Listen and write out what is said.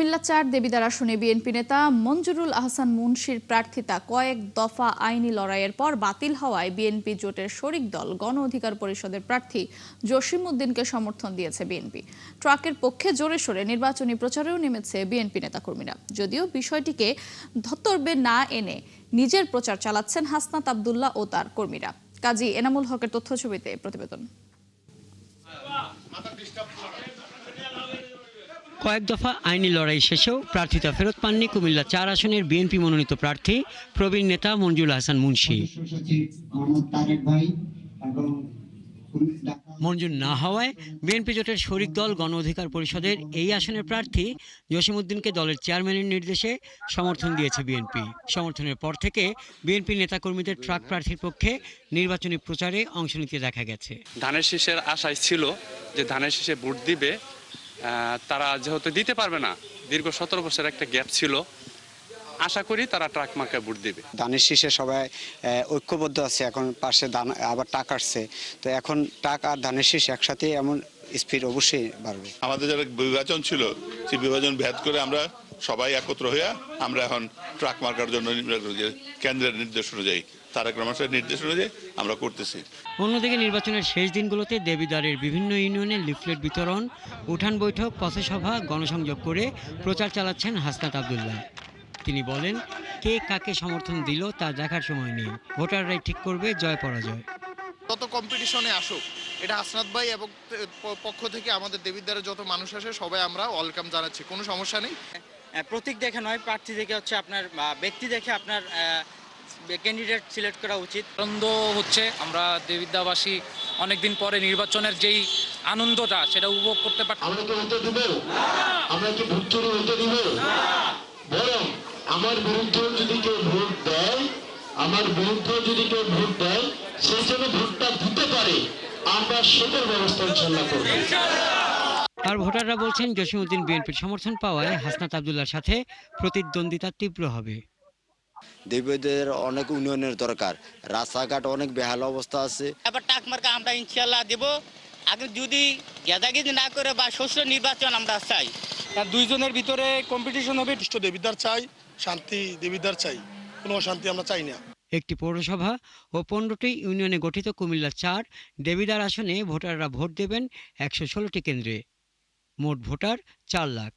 কুমিল্লা-৪ দেবিদ্বার আসনে বিএনপি নেতা মঞ্জুরুল আহসান মুন্সির প্রার্থিতা কয়েক দফা আইনি লড়াইয়ের পর বাতিল হওয়ায় বিএনপি জোটের শরিক দল গণ অধিকার পরিষদের প্রার্থী জসিম উদ্দিনকে সমর্থন দিয়েছে বিএনপি। ট্রাকের পক্ষে জোরে সোরে নির্বাচনী প্রচারেও নেমেছে বিএনপি নেতাকর্মীরা। যদিও বিষয়টিকে ধর্তব্যে না এনে নিজের প্রচার চালাচ্ছেন হাসনাত আব্দুল্লাহ ও তার কর্মীরা। কাজী এনামুল হকের তথ্যছবিতে প্রতিবেদন। কয়েক দফা আইনি লড়াই শেষেও প্রার্থিতা ফেরত পাননি কুমিল্লা-৪ আসনের বিএনপি মনোনীত প্রার্থী প্রবীণ নেতা মঞ্জুরুল আহসান মুন্সি। মঞ্জুর না হওয়ায় বিএনপি জোটের শরিক দল গণ অধিকার পরিষদের এই আসনের প্রার্থী জসিম উদ্দিনকে দলের চেয়ারম্যানের নির্দেশে সমর্থন দিয়েছে বিএনপি। সমর্থনের পর থেকে বিএনপি নেতাকর্মীদের ট্রাক প্রার্থীর পক্ষে নির্বাচনী প্রচারে অংশ নিতে দেখা গেছে। ধানের শীষের আশায় ছিল যে ধানের শীষে ভোট দিবে, তারা যেহেতু দিতে পারবে না, দীর্ঘ 17 বছর একটা গ্যাপ ছিল, আশা করি তারা ট্রাক মার্কায় ভোট দিবে। ধানের শীষে সবাই ঐক্যবদ্ধ আছে, এখন পাশে ধান আবার টাক আসছে, তো এখন টাক আর ধানের শীষ একসাথে এমন স্পিড অবশ্যই বাড়বে। আমাদের যারা বিভাজন ছিল সেই বিভাজন ভেদ করে আমরা সবাই একত্র হয়ে আমরা এখন ট্রাক মার্কার জন্য কেন্দ্রের নির্দেশ অনুযায়ী তারেক রহমানের নির্দেশ অনুযায়ী আমরা করতেছি। অন্যদিকে নির্বাচনের শেষ দিনগুলোতে দেবিদ্বারের বিভিন্ন ইউনিয়নে লিফলেট বিতরণ, উঠান বৈঠক, পথসভা, গণসংযোগ করে প্রচার চালাচ্ছেন হাসনাত আব্দুল্লাহ। তিনি বলেন, কে কাকে সমর্থন দিল তা দেখার সময় নেই, ভোটাররাই ঠিক করবে জয় পরাজয়। যত কম্পিটিশনে আসুক, এটা হাসনাত ভাই এবং পক্ষ থেকে আমাদের দেবিদ্বারের যত মানুষ আসে সবাই আমরা ওয়েলকাম জানাচ্ছি, কোনো সমস্যা নেই। প্রতীক দেখে নয়, প্রার্থী দেখে হচ্ছে আপনার ব্যক্তি দেখে আপনার ক্যান্ডিডেট সিলেক্ট করা উচিত। আনন্দ হচ্ছে, আমরা দেবিদ্বারবাসী অনেকদিন পরে নির্বাচনের যেই আনন্দটা সেটা উপভোগ করতে পারছি। আমরা কি হতে দিব? আমরা কি ভোট চুরি হতে দিব? বরং আমার বিরুদ্ধে যদি কেউ ভোট দেয়, সেই জন্য ভোটটা দিতে পারে, আমরা সকল ব্যবস্থা ইনশাআল্লাহ করব। আর ভোটাররা বলছেন, জসিম উদ্দিন বিএনপির সমর্থন পাওয়ায় হাসনাত আব্দুল্লাহর সাথে প্রতিদ্বন্দ্বিতা তীব্র হবে। দেবীদের অনেক উন্নয়নের দরকার, রাস্তাঘাট অনেক বেহাল অবস্থা আছে। এবার টাক মার্কা আমরা ইনশাআল্লাহ দেব। আগে যদি গেদাগেদি না করে বা শস্য নির্বাচন আমরা চাই। দুইজনের ভিতরে কম্পিটিশন হবে। দেবিদ্বার চাই, শান্তি দেবিদ্বার চাই, কোনো অশান্তি আমরা চাই না। একটি পৌরসভা ও 15টি ইউনিয়নে গঠিত কুমিল্লা-৪ দেবিদ্বার আসনে ভোটাররা ভোট দেবেন 116টি কেন্দ্রে। মোট ভোটার 4 লাখ।